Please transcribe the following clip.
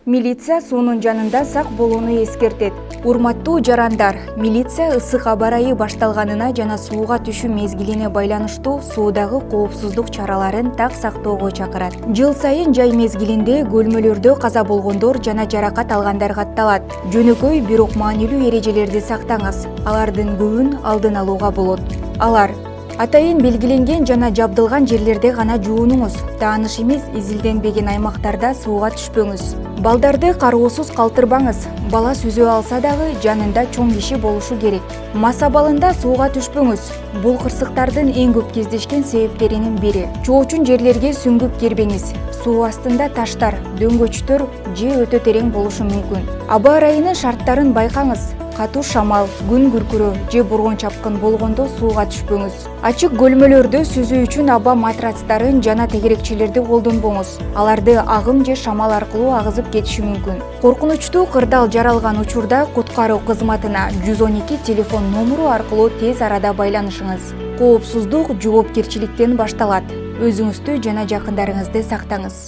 Милиция суунун жанында сак болууну эскертет. Урматтуу жарандар, милиция ысык аба ырайы башталганына жана сууга түшүү мезгилине байланыштуу суудагы коопсуздук чараларын так сактоого чакырат. Жыл сайын жай мезгилинде көлмөлөрдө каза болгондор жана жаракат алгандар катталат. Жөнөкөй бирок маанилүү эрежелерди сактаңыз. Алардын көбүн алдын алууга болот. Алар: атайын белгиленген жана жабдылган жерлерде гана жуунуңуз. Тааныш эмес изилденбеген аймактарда сууга түшпөңүз. Балдарды кароосуз калтырбаңыз. Бала сүзө алса дагы жанында чоң киши болушу керек. Мас абалында сууга түшпөңүз. Бул кырсыктардын эң көп кездешкен себептеринин бири. Чоочун жерлерге сүңгүп кирбеңиз. Суу астында таштар, дөңгөчтөр же өтө терең болушу мүмкүн. Аба ырайынын шарттарын байкаңыз. Катуу шамал, күн күркүрөө же бургун чапкын болгондо сууга түшпөңүз. Ачык көлмөлөрдө сүзүү үчүн аба матрацтарын жана тегерекчелерди колдонбоңуз. Аларды агым же шамал аркылуу агызып кетиши мүмкүн. Коркунучтуу кырдаал жаралган учурда куткаруу кызматына 112 телефон номуру аркылуу тез арада байланышыңыз. Коопсуздук жоопкерчиликтен башталат. Өзүңүздү жана жакындарыңызды сактаңыз.